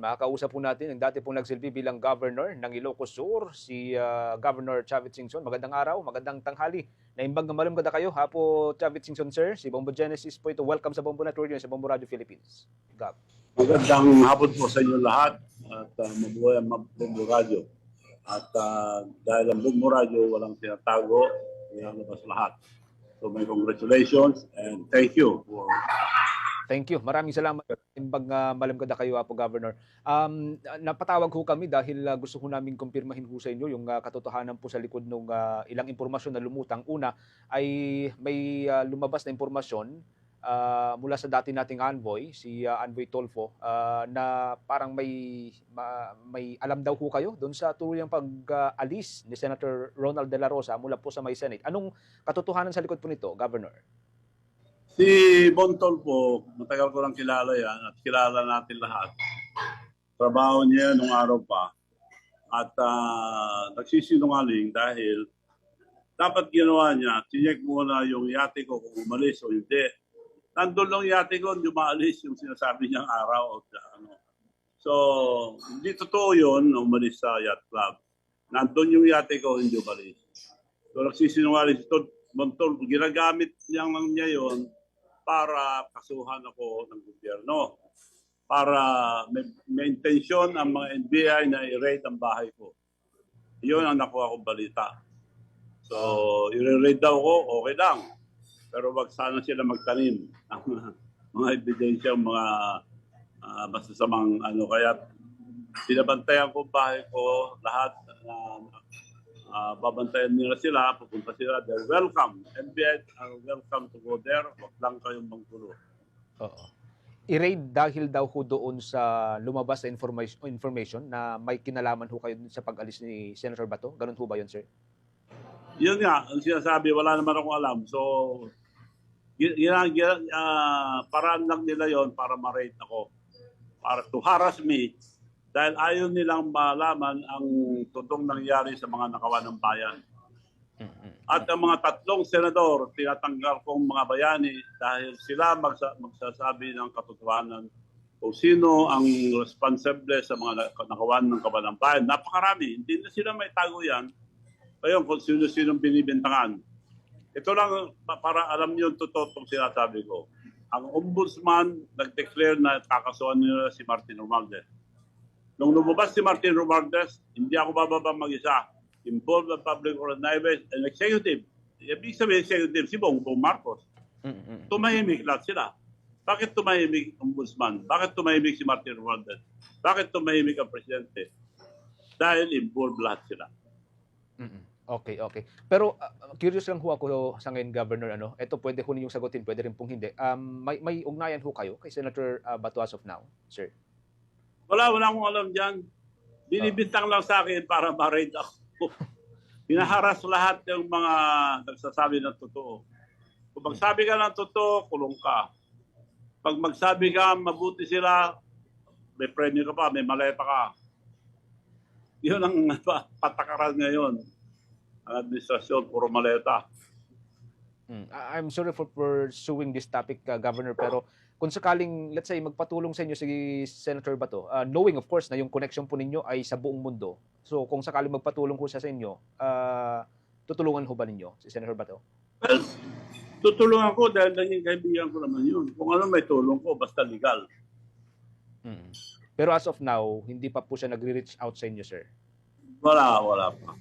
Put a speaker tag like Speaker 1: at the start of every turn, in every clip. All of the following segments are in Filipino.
Speaker 1: Makakausap po natin ang dati pong nagsilbi bilang Governor ng Ilocos Sur, si Governor Chavit Singson. Magandang araw, magandang tanghali. Naimbang na malam kada kayo. Hapo Chavit Singson, sir. Si Bombo Genesis po ito. Welcome sa Bombo Network sa Bombo Radio Philippines. Gab.
Speaker 2: Magandang hapon po sa inyo lahat at mabuhay ang Bombo Radio. At dahil ang Bombo Radio walang tinatago, ilalabas lahat. So may congratulations and thank you for...
Speaker 1: Thank you. Maraming salamat. Imbang malam kada kayo, Apo Governor. Napatawag ho kami dahil gusto ko namin kumpirmahin ho sa inyo yung katotohanan po sa likod ng ilang impormasyon na lumutang. Una ay may lumabas na impormasyon mula sa dati nating envoy, si Envoy Tolfo, na parang may alam daw ho kayo doon sa tuluyang pag-alis ni Senator Ronald De La Rosa mula po sa may Senate. Anong katotohanan sa likod po nito, Governor?
Speaker 2: Si Bontol po, matagal ko lang kilala yan at kilala natin lahat. Trabaho niya nung araw pa at nagsisinungaling dahil dapat ginawa niya, tinyek muna yung yate ko kung umalis o hindi. Nandun lang yate ko, hindi maalis yung sinasabi niyang araw. So, hindi totoo yun na umalis sa yacht club. Nandun yung yate ko, hindi umalis. So, nagsisinungaling si Bontol, ginagamit lang niya yun para kasuhan ako ng gobyerno. Para may intensyon ang mga NBI na i-raid ang bahay ko. Yun ang nakuha kong balita. So, i-raid daw ko, okay lang. Pero wag sana sila magtanim ng mga ebidensya, mga masasamang ano. Kaya sinabantayan ko bahay ko, lahat babantayan nila sila, pupunta sila, they're welcome. NBI are welcome to go there, wag lang kayong manggulo.
Speaker 1: Oo. I-raid dahil daw ho doon sa lumabas na information na may kinalaman ho kayo sa pag-alis ni Senator Bato? Ganun ho ba yun, sir?
Speaker 2: Yun nga, ang sinasabi, wala naman akong alam. So, paraan lang nila yon para ma-raid ako. Para to harass me. Dahil ayaw nilang malaman ang totoong nangyari sa mga nakawan ng bayan. At ang mga tatlong senador, tinatanggal kong mga bayani dahil sila magsasabi ng katotohanan kung sino ang responsable sa mga nakawan ng kawan ng bayan. Napakarami. Hindi na sila may tago yan. Ngayon, kung sino-sino binibintangan. Ito lang para alam niyo yung totoo itong sinasabi ko. Ang ombudsman nag-declare na kakasuhan nila si Martin Romualdez. Nung lumabas si Martin Romualdez, hindi ako bababa mag-isa. Involved ang public organizers and executive. Ibig sabihin executive, si Bongbong Marcos. Tumahimik lahat sila. Bakit tumahimik ang ombudsman? Bakit tumahimik si Martin Romualdez? Bakit tumahimik ang presidente? Dahil involved lahat sila.
Speaker 1: Okay. Pero curious lang ho ako sa ngayon, Governor. Ito pwede ho ninyong sagutin, pwede rin pong hindi. May ugnayan ho kayo kay Senator Bato as of now, sir?
Speaker 2: Wala akong alam dyan. Binibintang lang sa akin para ma-raid ako. Pinaharas lahat ng mga nagsasabi ng totoo. Kung magsabi ka ng totoo, kulong ka. Pag magsabi ka, mabuti sila, may premyo ka pa, may maleta ka. Yun ang patakaran ngayon. Ang administrasyon, puro maleta.
Speaker 1: I'm sorry for pursuing this topic, Governor, pero kung sakaling, let's say, magpatulong sa inyo si Senator Bato, knowing of course na yung connection po ninyo ay sa buong mundo. So kung sakaling magpatulong po siya sa inyo, tutulungan ho ba ninyo si Senator Bato?
Speaker 2: Well, tutulungan ko dahil naging kaibigan ko naman yun. Kung ano may tulong ko, basta legal.
Speaker 1: Pero as of now, hindi pa po siya nagre-reach out sa inyo, sir?
Speaker 2: Wala pa.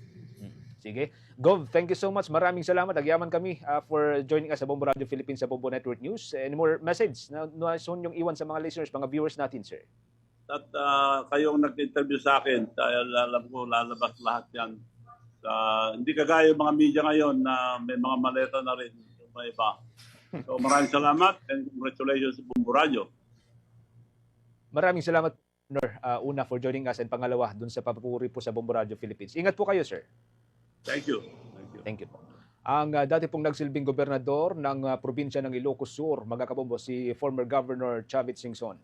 Speaker 1: Sige. Gov, thank you so much. Maraming salamat. Nagyaman kami for joining us sa Bombo Radio Philippines sa Bombo Network News. Any more message na nais yung iwan sa mga listeners, mga viewers natin, sir?
Speaker 2: At kayong nag-interview sa akin, dahil alam ko lalabas lahat yan. Hindi kagaya yung mga media ngayon na may mga maleta na rin yung mga iba. So maraming salamat and congratulations sa Bombo Radio.
Speaker 1: Maraming salamat, una for joining us and pangalawa dun sa papupuri po sa Bombo Radio Philippines. Ingat po kayo, sir.
Speaker 2: Thank you.
Speaker 1: Thank you po. Ang dati pong nagsilbing gobernador ng probinsya ng Ilocos Sur, mga kabombo, si former Governor Chavit Singson.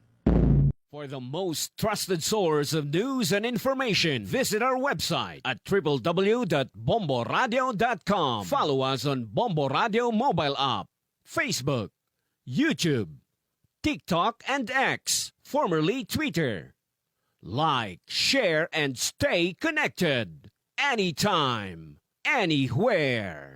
Speaker 3: For the most trusted source of news and information, visit our website at www.bomboradio.com. Follow us on Bombo Radio mobile app, Facebook, YouTube, TikTok, and X, formerly Twitter. Like, share, and stay connected. Anytime, anywhere.